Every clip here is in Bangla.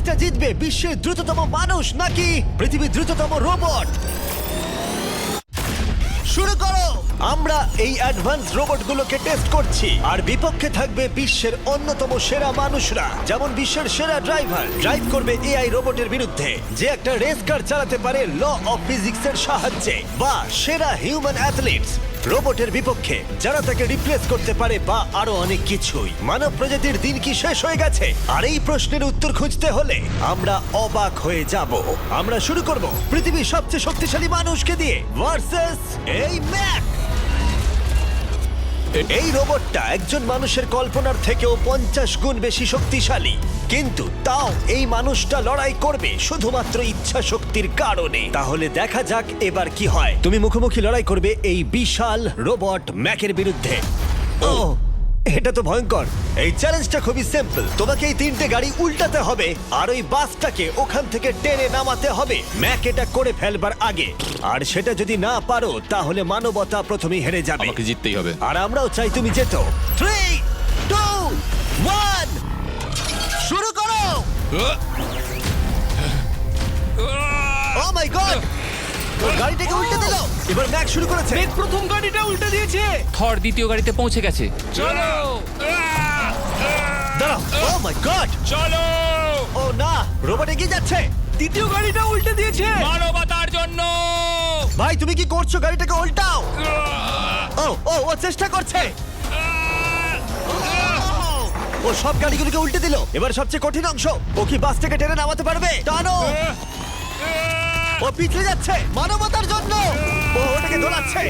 রেসটা জিতবে বিশ্বের দ্রুততম মানুষ নাকি পৃথিবীর দ্রুততম রোবট? শুরু করো। আমরা এই অ্যাডভান্স রোবটগুলোকে টেস্ট করছি আর বিপক্ষে থাকবে বিশ্বের অন্যতম সেরা মানুষরা, যেমন বিশ্বের সেরা ড্রাইভার ড্রাইভ করবে এআই রোবটের বিরুদ্ধে যে একটা রেস কার চালাতে পারে ল অফ ফিজিক্সের সাহায্যে, বা সেরা হিউম্যান অ্যাথলিটস রোবটের বিপক্ষে যারা তাকে রিপ্লেস করতে পারে, বা আরো অনেক কিছুই। মানব প্রজাতির দিন কি শেষ হয়ে গেছে? আর এই প্রশ্নের উত্তর খুঁজতে হলে আমরা অবাক হয়ে যাব। আমরা শুরু করব পৃথিবীর সবচেয়ে শক্তিশালী মানুষকে দিয়ে ভার্সেস এই ম্যাক। এই রোবটটা একজন মানুষের কল্পনার থেকেও 50 গুণ বেশি শক্তিশালী, কিন্তু তাও এই মানুষটা লড়াই করবে শুধুমাত্র ইচ্ছা শক্তির কারণে। তাহলে দেখা যাক এবার কি হয়। তুমি মুখোমুখি লড়াই করবে এই বিশাল রোবট ম্যাকের বিরুদ্ধে। ও, এটা তো ভয়ঙ্কর। এই চ্যালেঞ্জটা খুবই সিম্পল। তোমাকে এই 3টে গাড়ি উল্টাতে হবে আর ওই বাসটাকে ওখান থেকে টেনে নামাতে হবে ম্যাক এটা করে ফেলবার আগে। আর সেটা যদি না পারো তাহলে মানবতা প্রথমেই হেরে যাবে। আমাকে জিততেই হবে। আর আমরাও চাই তুমি যেতো। 3, 2, 1 শুরু করো। ও মাই গড, গাড়িটাকে উল্টে দিল। এবার ম্যাক শুরু করেছে। প্রথম গাড়িটা উল্টে দিয়েছে। থর দ্বিতীয় গাড়িতে পৌঁছে গেছে। চলো দাঁড়াও। ও মাই গড, চলো ও না, রোবট এগিয়ে যাচ্ছে। দ্বিতীয় গাড়িটা উল্টে দিয়েছে। মানবতার জন্য। ভাই তুমি কি করছো? গাড়িটাকে উল্টাও। ও ও ও চেষ্টা করছে। ও সব গাড়িগুলোকে উল্টে দিল। এবার সবচেয়ে কঠিন অংশ, ও কি বাস থেকে টেনে নামাতে পারবে? টানো। ও পিছলে যাচ্ছে মানবতার জন্য। ও ওটাকে দোলাচ্ছে।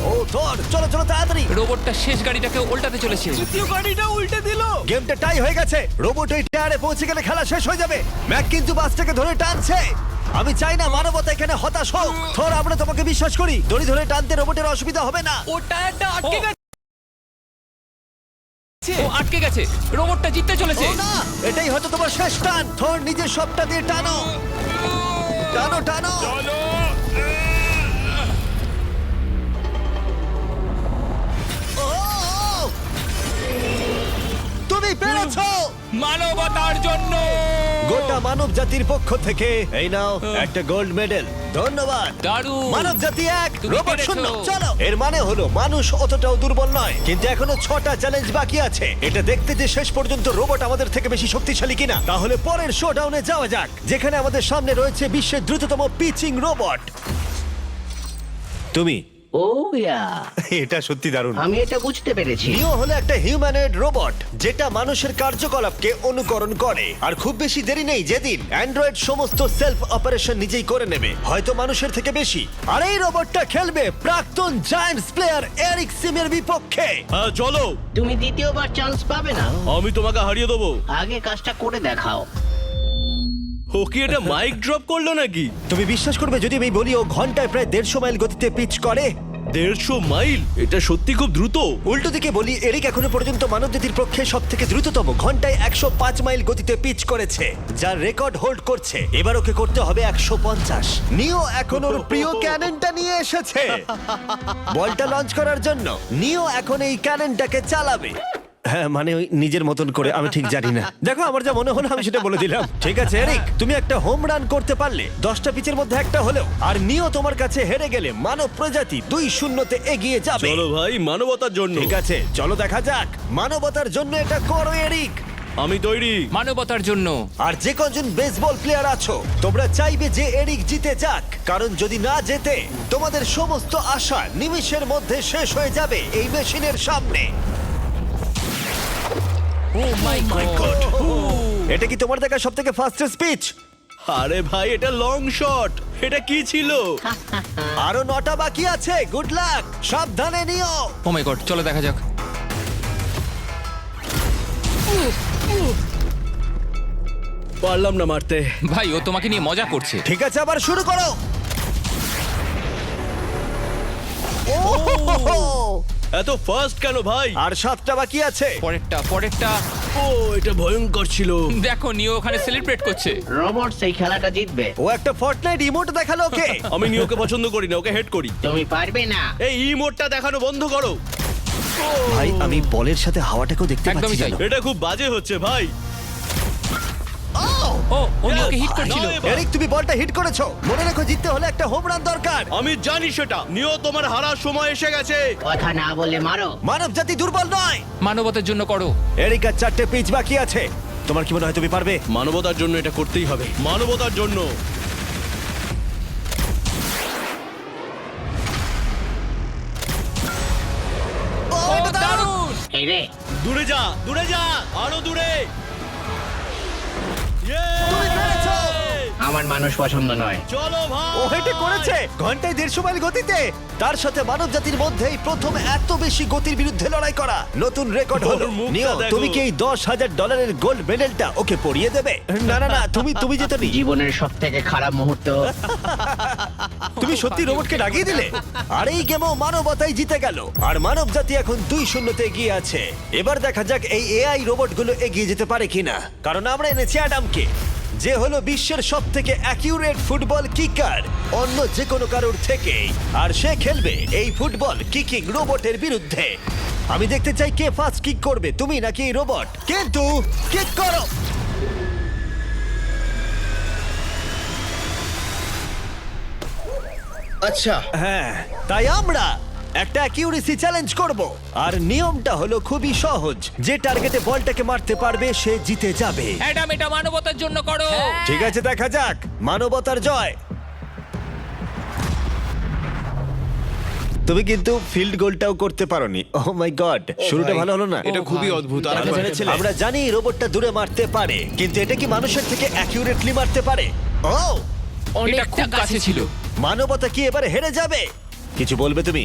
ও ধর, চলো চলো তাড়াতাড়ি। রোবটটা শেষ গাড়িটাকে উল্টাতে চলেছে। দ্বিতীয় গাড়িটা উল্টে দিল। গেমটা টাই হয়ে গেছে। রোবট ওই টায়ারে পৌঁছে গেলে খেলা শেষ হয়ে যাবে। ম্যাক কিন্তু বাসটাকে ধরে টানছে। আমি চাই না মানবতা এখানে হতাশ হোক। থর, আমরা তোমাকে বিশ্বাস করি। দড়ি ধরে টানতে রোবটের অসুবিধা হবে না। ও টায়ারটা আটকে গেছে। ও আটকে গেছে। রোবটটা জিততে চলেছে। ও না, এটাই হয়তো তোমার শেষ টান। থর নিজের সবটা দিয়ে টানো, টানো টানো। ও, তুমি পেরেছো। মানবতার জন্য। গোটা মানব জাতির পক্ষ থেকে এই নাও একটা গোল্ড মেডেল। ধন্যবাদ। দারুণ। মানব জাতি 1, তুমি রোবট পেরেছো। 0। চলো, এর মানে হলো মানুষ অতটাও দুর্বল নয়, কিন্তু এখনো 6টা চ্যালেঞ্জ বাকি আছে। এটা দেখতে যে শেষ পর্যন্ত রোবট আমাদের থেকে বেশি শক্তিশালী কিনা। তাহলে পরের শোডাউনে যাওয়া যাক, যেখানে আমাদের সামনে রয়েছে বিশ্বের দ্রুততম পিচিং রোবট। তুমি ও ইয়া, এটা সত্যি দারুণ। আমি এটা বুঝতে পেরেছি। নিও হলো একটা হিউম্যানয়েড রোবট যেটা মানুষের কার্যকলাপকে অনুকরণ করে। আর খুব বেশি দেরি নেই যেদিন অ্যান্ড্রয়েড সমস্ত সেলফ অপারেশন নিজেই করে নেবে, হয়তো মানুষের থেকে বেশি। আর এই রোবটটা খেলবে প্রাক্তন জায়ান্টস প্লেয়ার এরিক সিমের বিপক্ষে। হ্যাঁ চলো, তুমি দ্বিতীয়বার চান্স পাবে না। আমি তোমাকে হারিয়ে দেবো। আগে কাজটা করে দেখাও। ও কি এটা মাইক ড্রপ করলো নাকি? তুমি বিশ্বাস করবে যদি আমি বলি ও ঘন্টায় প্রায় 150 মাইল গতিতে পিচ করে? 150 মাইল? এটা সত্যি খুব দ্রুত। উল্টো দিকে বলি, এরিক এখনো পর্যন্ত মানবজাতির পক্ষে সব থেকে দ্রুততম ঘন্টায় 105 মাইল গতিতে পিচ করেছে, যার রেকর্ড হোল্ড করছে। এবার ওকে করতে হবে 150। নিও এখন ওর প্রিয় ক্যাননটা নিয়ে এসেছে বলটা লঞ্চ করার জন্য। নিও এখন এই ক্যাননটাকে চালাবে। হ্যাঁ, মানে ওই নিজের মতন করে, আমি ঠিক জানি না। দেখো, আমার যা মনে হলো আমি সেটা বলে দিলাম। ঠিক আছে এরিক, তুমি একটা হোম রান করতে পারলে 10টা পিচের মধ্যে একটা হলেও, আর নিও তোমার কাছে হেরে গেলে মানব প্রজাতি 2-0-তে এগিয়ে যাবে। চলো ভাই, মানবতার জন্য। ঠিক আছে, চলো দেখা যাক। মানবতার জন্য এটা করো এরিক। আমি তৈরি। মানবতার জন্য। আর যে কজন বেসবল প্লেয়ার আছো, তোমরা চাইবে যে এরিক জিতে যাক, কারণ যদি না জেতে তোমাদের সমস্ত আশা নিমিষের মধ্যে শেষ হয়ে যাবে এই মেশিনের সামনে। ও মাই গড। এটা কি তোমার দেখা সব থেকে ফাস্টেস্ট স্পিচ? আরে ভাই, এটা লং শট। এটা কি ছিল? আরো 9টা বাকি আছে। গুড লাক, সাবধানে নিও। ও মাই গড, চলো দেখা যাক। পারলাম না মারতে। ভাই, ও তোমাকে নিয়ে মজা করছে। ঠিক আছে, আবার শুরু করো। এত ফাস্ট কেন ভাই? আর 7টা বাকি আছে। পরেরটা। ও, এটা ভয়ঙ্কর ছিল। দেখো, নিও ওখানে সেলিব্রেট করছে। রোবট সেই খেলাটা জিতবে। ও একটা ফর্টনাইট ইমোট দেখালো ওকে। আমি নিওকে পছন্দ করি না, ওকে হেড করি। তুমি পারবে না। এই ইমোটটা দেখানো বন্ধ করো। ভাই, আমি বলের সাথে হাওয়াটাকেও দেখতে একদমই পাচ্ছি তাই। জানো? এটা খুব বাজে হচ্ছে ভাই। ও ওকে হিট করছিল। না, এবার। এরিক তুমি বলটা হিট করেছো, মনে রেখো জিততে হলে একটা হোম রান দরকার। আমি জানি সেটা। নিও, তোমার হারার সময় এসে গেছে। কথা না বলে মারো। মানব জাতি দুর্বল নয়। মানবতার জন্য করো। এরিক আর 4টে পিচ বাকি আছে, তোমার কি মনে হয় তুমি পারবে? মানবতার জন্য এটা করতেই হবে, মানবতার জন্য। ও, এটা দারুণ! দারুণ! এই রে, দূরে যা, দূরে যা, আরো দূরে। তুমি পেরেছো! আমার মানুষ পছন্দ নয়। চলো ভাই। ও হেটে করেছে ঘন্টায় 150 মাইল গতিতে। তার সাথে মানব জাতির মধ্যেই প্রথম এত বেশি গতির বিরুদ্ধে লড়াই করা নতুন রেকর্ড হলো। ওর মুখটা নিও, দেখো। তুমি কি এই $10,000 গোল্ড মেডেলটা ওকে পরিয়ে দেবে? না না না, তুমি যেতে নি। জীবনের সব থেকে খারাপ মুহূর্ত। তুমি সত্যি রোবটকে ডাকিয়ে দিলে। আর এই গেমও মানবতাই জিতে গেল, আর মানব জাতি এখন 2-0 এগিয়ে আছে। এবার দেখা যাক এই এআই রোবটগুলো এগিয়ে যেতে পারে কিনা, কারণ আমরা এনেছি অ্যাডামকে, যে হলো বিশ্বের সব থেকে অ্যাকিউরেট ফুটবল কিকার অন্য যে কোনো কারোর থেকে। আর সে খেলবে এই ফুটবল কিকিং রোবটের বিরুদ্ধে। আমি দেখতে চাই কে ফার্স্ট কিক করবে, তুমি নাকি এই রোবট। কিন্তু কিক করো। আচ্ছা, হ্যাঁ, তাই আমরা একটা অ্যাকিউরেসি চ্যালেঞ্জ করব। আর নিয়মটা হলো খুবই সহজ, যে টার্গেটে বলটাকে মারতে পারবে সে জিতে যাবে। অ্যাডাম, এটা মানবতার জন্য করো। ঠিক আছে, দেখা যাক মানবতার জয়। তুমি কিন্তু ফিল্ড গোলটাও করতে পারোনি। ও মাই গড, শুরুটা ভালো হলো না। এটা খুবই অদ্ভুত। আর আমরা একবার। জেনেছিলাম। আমরা জানি এই রোবটটা দূরে মারতে পারে, কিন্তু এটা কি মানুষের থেকে অ্যাকিউরেটলি মারতে পারে? ও, এটা খুব কাছে ছিল। মানবতা কি এবারে হেরে যাবে? কিছু বলবে তুমি?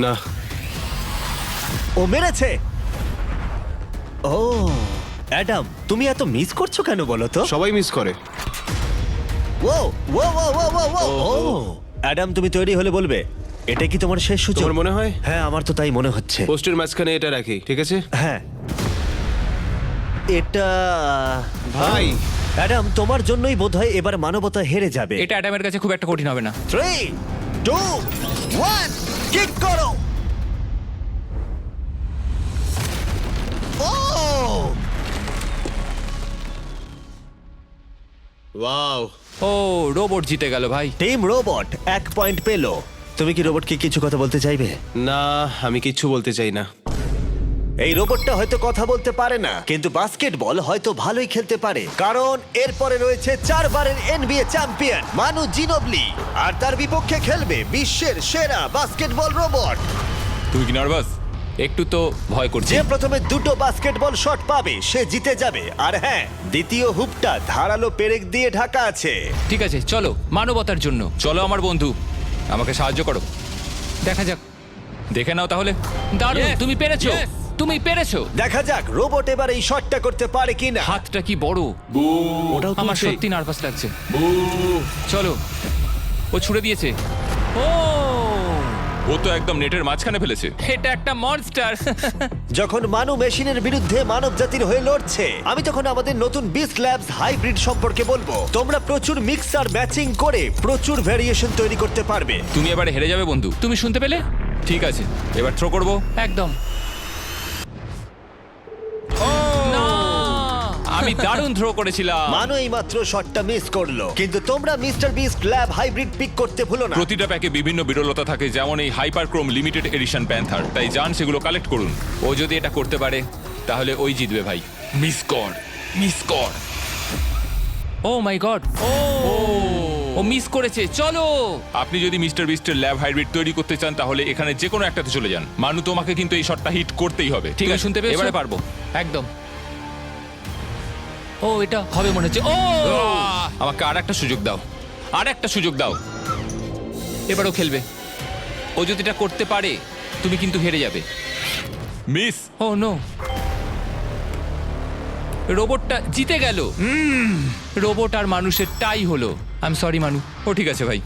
না, ও মেরেছে। ও অ্যাডাম, তুমি এত মিস করছো কেন বলো তো? সবাই মিস করে। ও ও ও ও ও ও ও অ্যাডাম, তুমি তৈরি হলে বলবে। এটা কি তোমার শেষ সুযোগ? তোমার মনে হয়? হ্যাঁ, আমার তো তাই মনে হচ্ছে। পোস্টের মাঝখানে এটা রাখি, ঠিক আছে? হ্যাঁ, এটা ভাই। অ্যাডাম, তোমার জন্যই বোধহয় এবার মানবতা হেরে যাবে। এটা অ্যাডামের কাছে খুব একটা কঠিন হবে না। 3, 2, 1, কিক করো। ও, ওয়াও। ও, রোবট জিতে গেল ভাই। টিম রোবট 1 পয়েন্ট পেলো। তুমি কি রোবটকে কিছু কথা বলতে চাইবে? না, আমি কিচ্ছু বলতে চাই না। এই রোবটটা হয়তো কথা বলতে পারে না, কিন্তু বাস্কেটবল হয়তো ভালোই খেলতে পারে, কারণ এরপরে রয়েছে 4 বারের NBA চ্যাম্পিয়ন মানু জিনোবলি, আর তার বিপক্ষে খেলবে বিশ্বের সেরা বাস্কেটবল রোবট। তুমি কি নার্ভাস? একটু তো ভয় করছে। যে প্রথমে 2টো বাস্কেটবল শট পাবে সে জিতে যাবে। আর হ্যাঁ, দ্বিতীয় হুপটা ধারালো পেরেক দিয়ে ঢাকা আছে। ঠিক আছে, চলো মানবতার জন্য। চলো আমার বন্ধু, আমাকে সাহায্য করো। দেখা যাক, দেখে নাও তাহলে। দারুণ, Yes! তুমি পেরেছো। Yes! তুমি পেরেছো। দেখা যাক রোবট এবার এই শটটা করতে পারে কিনা। হাতটা কি বড়! ওটাও আমার তুলছে। সত্যি নার্ভাস লাগছে। চলো, ও ছুড়ে দিয়েছে। ও তো একদম নেটের মাঝখানে ফেলেছে। এটা একটা মনস্টার। যখন মানু মেশিনের বিরুদ্ধে মানব জাতির হয়ে লড়ছে, আমি তখন আমাদের নতুন বিস্ট ল্যাবস হাইব্রিড সম্পর্কে বলবো। তোমরা প্রচুর মিক্সার ম্যাচিং করে প্রচুর ভেরিয়েশন তৈরি করতে পারবে। তুমি এবারে হেরে যাবে বন্ধু। তুমি শুনতে পেলে? ঠিক আছে, এবার থ্রো করব। একদম। না! আমি দারুণ থ্রো করেছিলাম। মানু এই মাত্র শটটা মিস করলো, কিন্তু তোমরা Mister Beast lab hybrid pick করতে ভুলো না। প্রতিটা প্যাকে বিভিন্ন বিরলতা থাকে, যেমন এই হাইপারক্রোম লিমিটেড এডিশন প্যান্থার। তাই যান সেগুলো কালেক্ট করুন। ও যদি এটা করতে পারে তাহলে ওই জিতবে ভাই। মিস কর, মিস কর। ও মাই গড! ও মিস করেছে। চলো। আপনি যদি মিস্টার বিস্টের ল্যাব হাইব্রিড তৈরি করতে চান তাহলে এখানে যে কোনো একটাতে চলে যান। মানু, তোমাকে কিন্তু এই শটটা হিট করতেই হবে। ঠিক আছে, শুনতে পেয়েছো? এবারে পারবো। একদম। ও, এটা হবে মনে হচ্ছে। ও, আমাকে আর একটা সুযোগ দাও, আর একটা সুযোগ দাও। এবারও খেলবে। ও যদি এটা করতে পারে তুমি কিন্তু হেরে যাবে। মিস। ও নো, রোবটটা জিতে গেল। রোবট আর মানুষের টাই হলো। আই এম সরি মানু। ও ঠিক আছে ভাই।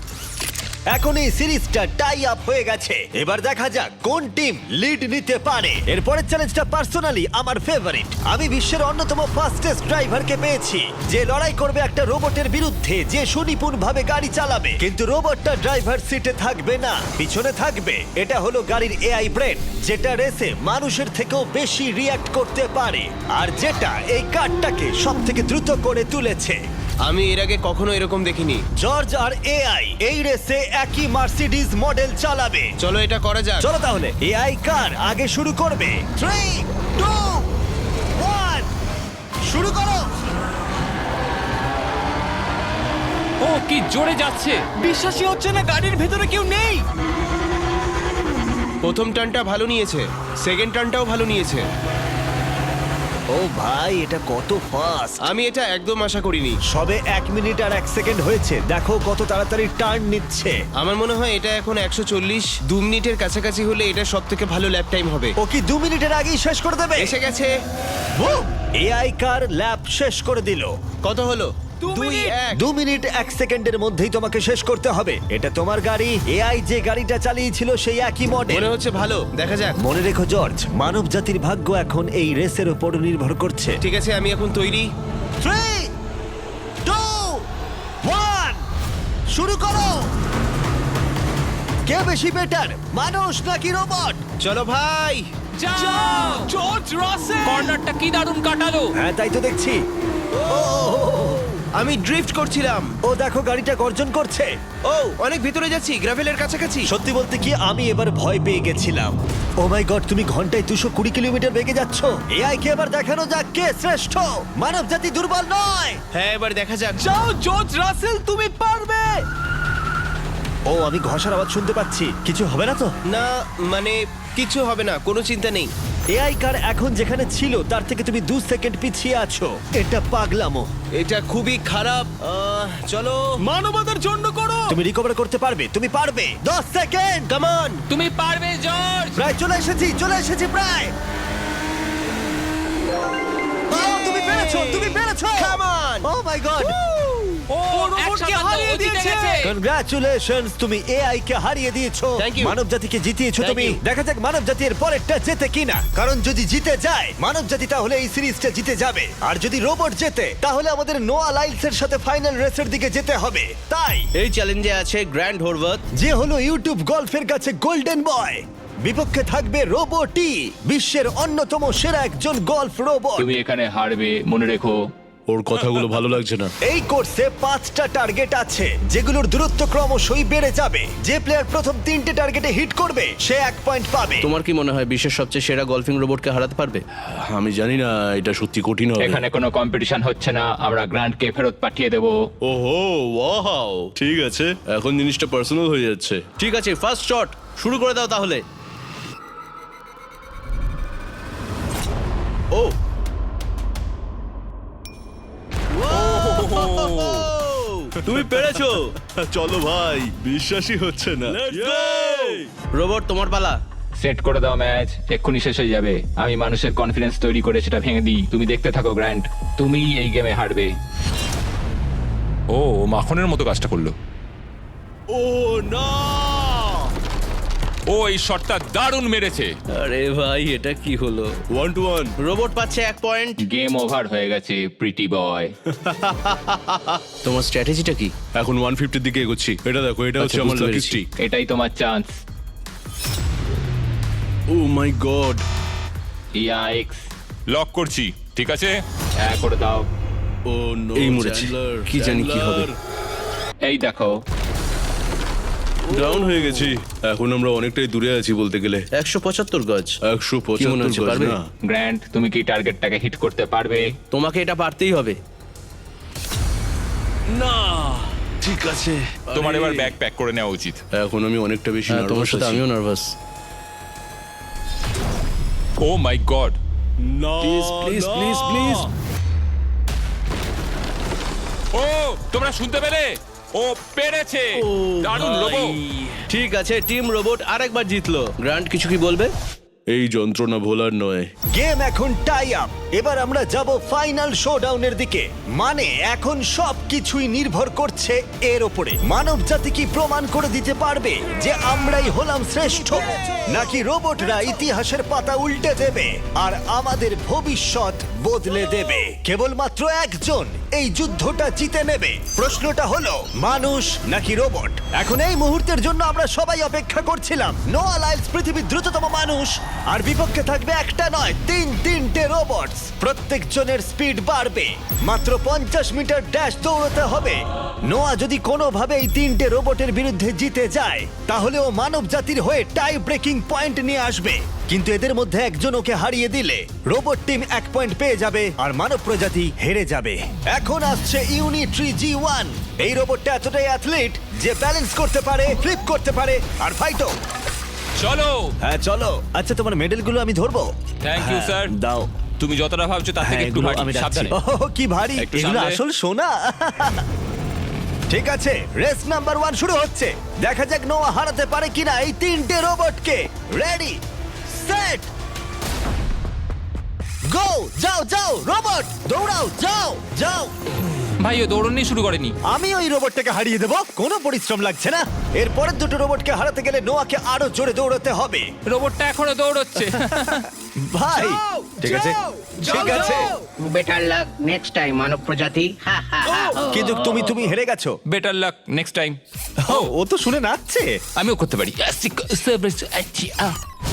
এখন এই সিরিজটা টাই আপ হয়ে গেছে। এবার দেখা যাক কোন টিম লিড নিতে পারে। এরপরের চ্যালেঞ্জটা পার্সোনালি আমার ফেভারিট। আমি বিশ্বের অন্যতম ফাস্টেস্ট ড্রাইভারকে পেয়েছি, যে লড়াই করবে একটা রোবটের বিরুদ্ধে যে সুনিপুণভাবে গাড়ি চালাবে। কিন্তু রোবটটা ড্রাইভার সিটে থাকবে না, পিছনে থাকবে। এটা হলো গাড়ির এআই ব্রেন, যেটা রেসে মানুষের থেকেও বেশি রিয়্যাক্ট করতে পারে, আর যেটা এই কারটাকে সব থেকে দ্রুত করে তুলেছে। আমি এর আগে কখনো এরকম দেখিনি। জর্জ আর এআই এই রেসে একই মার্সিডিজ মডেল চালাবে। চলো এটা করা যাক। চলো তাহলে এআই কার আগে শুরু করবে। 3, 2, 1 শুরু করো। ও কি জোরে যাচ্ছে! বিশ্বাসই হচ্ছে না গাড়ির ভেতরে কেউ নেই। প্রথম টার্নটা ভালো নিয়েছে, সেকেন্ড টার্নটাও ভালো নিয়েছে। ও ভাই, এটা কত ফাস্ট! আমি এটা একদম আশা করিনি। সবে 1 মিনিট আর 1 সেকেন্ড হয়েছে, দেখো কত তাড়াতাড়ি টার্ন নিচ্ছে। আমার মনে হয় এটা এখন 140, 2 মিনিটের কাছাকাছি হলে এটা সব থেকে ভালো ল্যাপ টাইম হবে। ও কি 2 মিনিটের আগেই শেষ করে দেবে? এসে গেছে। এআই কার ল্যাব শেষ করে দিল। কত হলো? 2 মিনিট। 2 মিনিট 1 সেকেন্ডের মধ্যেই তোমাকে শেষ করতে হবে। এটা তোমার গাড়ি। এআই যে গাড়িটা চালিয়েছিল সেই একই মডেল। মনে হচ্ছে ভালো, দেখা যাক। মনে রেখো জর্জ, মানব জাতির ভাগ্য এখন এই রেসের উপর নির্ভর করছে। ঠিক আছে, আমি এখন তৈরি। 3, 2, 1 শুরু করো। কে বেশি বেটার, মানুষ নাকি রোবট? চলো ভাই। যাও! জর্জ রাসেল। কর্নারটা কি দারুণ কাটালো! হ্যাঁ, তাই তো দেখছি। আমি ড্রিফট করছিলাম। ও দেখো, গাড়িটা গর্জন করছে। ও অনেক ভিতরে যাচ্ছি, গ্রাভেলের কাছাকাছি। সত্যি বলতে কি, আমি এবার ভয় পেয়ে গেছিলাম। ও মাই গড, তুমি ঘন্টায় 220 কিলোমিটার বেগে যাচ্ছ। এআই কে এবার দেখানো যাক কে শ্রেষ্ঠ। মানব জাতি দুর্বল নয়। হ্যাঁ, এবার দেখা যাক। যাও জর্জ রাসেল, তুমি পারবে। ও, আমি ঘষার আওয়াজ শুনতে পাচ্ছি। কিছু হবে না তো? না, মানে কিছু হবে না, কোনো চিন্তা নেই। এআই কার এখন যেখানে ছিল তার থেকে তুমি 2 সেকেন্ড পিছিয়ে আছো। এটা পাগলামো। এটা খুবই খারাপ। চলো। মানবতার জন্য করো। তুমি রিকভার করতে পারবে, তুমি পারবে। 10 সেকেন্ড। Come on. তুমি পারবে জর্জ! প্রায় চলে এসেছি প্রায়। ও, তুমি পেরেছো, তুমি পেরেছো। Come on. O my god, ও রোবটকে হারিয়ে দিয়েছে। কনগ্রাচুলেশনস, তুমি এআই কে হারিয়ে দিয়েছো। Thank you. মানব জাতিকে জিতিয়েছো Thank তুমি। you. দেখা যাক মানব জাতি এর পরেরটা জেতে কিনা। কারণ যদি জিতে যায় মানব জাতি, তাহলে এই সিরিজটা জিতে যাবে। আর যদি রোবট জেতে, তাহলে আমাদের নোয়া লাইলসের সাথে ফাইনাল রেসের দিকে যেতে হবে। তাই এই চ্যালেঞ্জে আছে গ্র্যান্ড হোরভাত। যে হলো ইউটিউব গল্ফের কাছে গোল্ডেন বয়, বিপক্ষে থাকবে রোবটই, বিশ্বের অন্যতম সেরা একজন গল্ফ রোবট। তুমি এখানে হারবে, মনে রেখো। ওর কথাগুলো ভালো লাগছে না। এই কোর্সে 5টা টার্গেট আছে, যেগুলোর দূরত্ব ক্রমশই বেড়ে যাবে। যে প্লেয়ার প্রথম 3টে টার্গেটে হিট করবে সে 1 পয়েন্ট পাবে। তোমার কি মনে হয় বিশ্বের সবচেয়ে সেরা গলফিং রোবটকে হারাতে পারবে? আমি জানি না, এটা সত্যি কঠিন হবে। এখানে কোনো কম্পিটিশন হচ্ছে না, আমরা গ্র্যান্ডকে ফেরত পাঠিয়ে দেবো। ওহো, ওয়াও, ঠিক আছে, এখন জিনিসটা পার্সোনাল হয়ে যাচ্ছে। ঠিক আছে, ফার্স্ট শট শুরু করে দাও তাহলে। ও তুমি পেরেছো। চলো ভাই, বিশ্বাসই হচ্ছে না। রোবট, তোমার পালা। সেট করে দাও ম্যাচ, এক্ষুনি শেষ হয়ে যাবে। আমি মানুষের কনফিডেন্স তৈরি করে সেটা ভেঙে দিই। তুমি দেখতে থাকো গ্র্যান্ড, তুমি এই গেমে হারবে। ও মাখনের মতো কাজটা করলো। ও না! ও এই শটটা দারুণ মেরেছে। আরে ভাই, এটা কি হলো? 1-1। রোবট পাচ্ছে 1 পয়েন্ট। গেম ওভার হয়ে গেছে, প্রিটি বয়। তোমার স্ট্র্যাটেজিটা কি? এখন 150 দিকে এগোচ্ছি। এটা দেখো, এটা হচ্ছে আচ্ছা, আমার বুঝতে লাকি পেরেছি। স্ট্রিক। এটাই তোমার chance. O my god. Yikes! Lock করছি, ঠিক আছে? হ্যাঁ, করে দাও। ও নো, এই মরেছি। কি জানি কি হবে। এই দেখো, ডাউন হয়ে গেছি। এখন আমরা অনেকটাই দূরে আছি বলতে গেলে। 175 গজ। 175 হচ্ছে, গজ পারবে? না। গ্র্যান্ড, তুমি কি টার্গেটটাকে হিট করতে পারবে? তোমাকে এটা পারতেই হবে। না, ঠিক আছে। তোমার আরে, এবার ব্যাগ প্যাক করে নেওয়া উচিত। এখন আমি অনেকটা বেশি হ্যাঁ, তোমার নার্ভাস সাথে আছি। আমিও নার্ভাস। Oh my god! না, প্লিজ প্লিজ না। Please please. ও তোমরা শুনতে পেলে? ও পেরেছে! দারুণ রোবো। ঠিক আছে, টিম রোবট আরেকবার জিতলো। গ্র্যান্ড, কিছু কি বলবে? এই যন্ত্রণা ভোলার নয়। গেম এখন টাই আপ। এবার আমরা যাব ফাইনাল শোডাউনের দিকে। মানে এখন সবকিছুই নির্ভর করছে এর উপরে। মানব জাতি কি প্রমাণ করে দিতে পারবে যে আমরাই হলাম শ্রেষ্ঠ, নাকি রোবটরা ইতিহাসের পাতা উল্টে দেবে আর আমাদের ভবিষ্যৎ বদলে দেবে? কেবলমাত্র একজন এই যুদ্ধটা জিতে নেবে। প্রশ্নটা হলো মানুষ নাকি রোবট। এখন এই মুহূর্তের জন্য আমরা সবাই অপেক্ষা করছিলাম। নোয়া লাইলস পৃথিবীর দ্রুততম মানুষ আর বিপক্ষে থাকবে একটা নয় তিনটে রোবটস। প্রত্যেকজনের স্পিড বাড়বে, মাত্র 50 মিটার ড্যাশ দৌড়তে হবে। নোয়া যদি কোনোভাবে এই তিনটে রোবটের বিরুদ্ধে জিতে যায় তাহলে ও মানব জাতির হয়ে টাই ব্রেকিং পয়েন্ট নিয়ে আসবে। কিন্তু এদের মধ্যে একজন ওকে হারিয়ে দিলে রোবট টিম 1 পয়েন্ট পেয়ে যাবে আর মানব প্রজাতি হেরে যাবে। এখন আসছে ইউনিট্রি G1। এই রোবটটা এতটাই অ্যাথলিট যে ব্যালেন্স করতে পারে, ফ্লিপ করতে পারে আর ফাইটও। চলো। হ্যাঁ চলো। আচ্ছা তোমার মেডেলগুলো আমি ধরবো? Thank you, হ্যাঁ, sir. দাও। তুমি যতটা ভাবছো তার থেকে হ্যাঁ, একটু এগুলো ভারী। আমি রাখছি। সাবধানে। ওহ, কি ভারী! একটু এগুলো সামলে। আসল সোনা। ঠিক আছে, রেস নাম্বার 1 শুরু হচ্ছে। দেখা যাক নোয়া হারাতে পারে কিনা এই তিনটে রোবটকে। রেডি, সেট, গো! যাও যাও রোবট, দৌড়াও, যাও যাও। ভাই ও দৌড়নি শুরু করেনি। আমি ওই রোবটটাকে হারিয়ে দেবো, কোনো পরিশ্রম লাগছে না। এরপরের দুটো রোবটকে হারাতে গেলে নোয়াকে আরো জোরে দৌড়াতে হবে। রোবটটা এখনো দৌড়চ্ছে। ভাই যাও, ঠিক আছে, যাও, ঠিক যাও, আছে, যাও। বেটার লাক নেক্সট টাইম মানব প্রজাতি। হা হা হা। কিন্তু তুমি হেরে গেছো। Better luck next time. ও তো শুনে নাচছে। আমিও করতে পারি।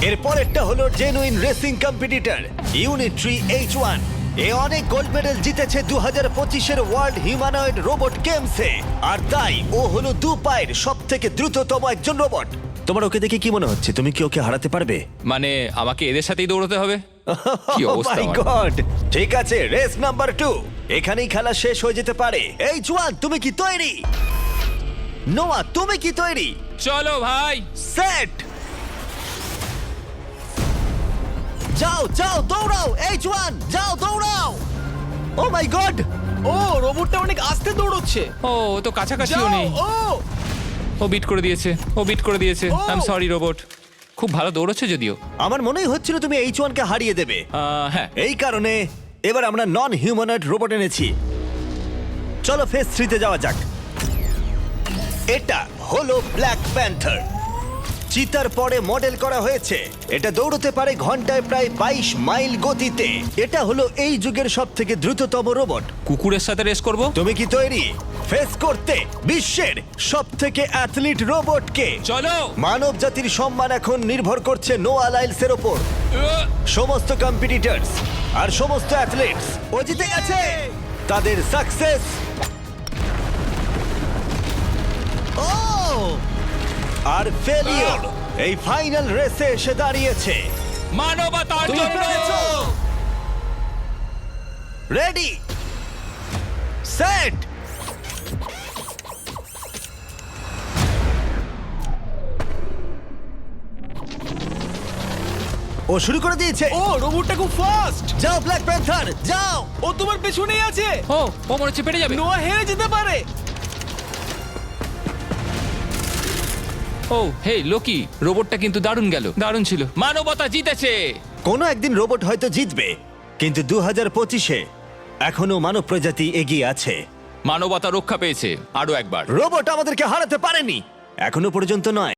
এরপরেরটা হলো genuine racing competitor Unitree H1। এ অনেক গোল্ড মেডেল জিতেছে 2025-এর ওয়ার্ল্ড হিউম্যানয়েড রোবট গেমসে, আর তাই ও হলো 2 পায়ের সবথেকে দ্রুততম একজন রোবট। তোমার ওকে দেখে কি মনে হচ্ছে? তুমি কি ওকে হারাতে পারবে? মানে আমাকে এদের সাথেই দৌড়তে হবে? কি অবস্থা মাই আমার। গড! ঠিক আছে, রেস নাম্বার 2। এখানেই খেলা শেষ হয়ে যেতে পারে। H1 তুমি কি তৈরি? নোয়া তুমি কি তৈরি? চলো ভাই। সেট, যাও যাও দৌড়াও। H1 যাও দৌড়াও। ও মাই গড! ও রোবটটা অনেক আস্তে দৌড়চ্ছে। ও ও তো কাছাকাছিও যাও, নেই। ও ও বিট করে দিয়েছে, ও বিট করে দিয়েছে। Oh. I am sorry robot. খুব ভালো দৌড়চ্ছে যদিও। আমার মনেই হচ্ছিল তুমি H1 কে হারিয়ে দেবে। হ্যাঁ। এই কারণে এবার আমরা নন হিউম্যানয়েড রোবট এনেছি। চলো ফেজ 3 তে যাওয়া যাক। এটা হলো ব্ল্যাক প্যান্থার। চিতার পরে মডেল করা হয়েছে। এটা দৌড়তে পারে ঘন্টায় প্রায় 22 মাইল গতিতে। এটা হলো এই যুগের সবথেকে দ্রুততম রোবট। কুকুরের সাথে রেস করব। তুমি কি তৈরি ফেস করতে বিশ্বের সবথেকে অ্যাথলিট রোবটকে? চলো। মানব জাতির সম্মান এখন নির্ভর করছে নোয়া লাইলসের ওপর। সমস্ত কম্পিটিটরস আর সমস্ত অ্যাথলিটস ও জিতে গেছে। তাদের সাকসেস ও আর ফেলিওর এই ফাইনাল রেসে এসে দাঁড়িয়েছে। মানবতার তুমি জন্য। পেরেছো। রেডি, সেট, ও শুরু করে দিয়েছে। ও রোবটটা খুব ফাস্ট। যাও ব্ল্যাক প্যান্থার যাও। ও তোমার পেছনেই আছে। ও ও মনে হচ্ছে পেরে যাবে। নোয়া হেরে যেতে পারে। ও হে লোকি, রোবটটা কিন্তু দারুণ গেল, দারুণ ছিল। মানবতা জিতেছে। কোনো একদিন রোবট হয়তো জিতবে, কিন্তু 2025-এ এখনো মানব প্রজাতি এগিয়ে আছে। মানবতা রক্ষা পেয়েছে আরো একবার। রোবট আমাদেরকে হারাতে পারেনি এখনো পর্যন্ত নয়।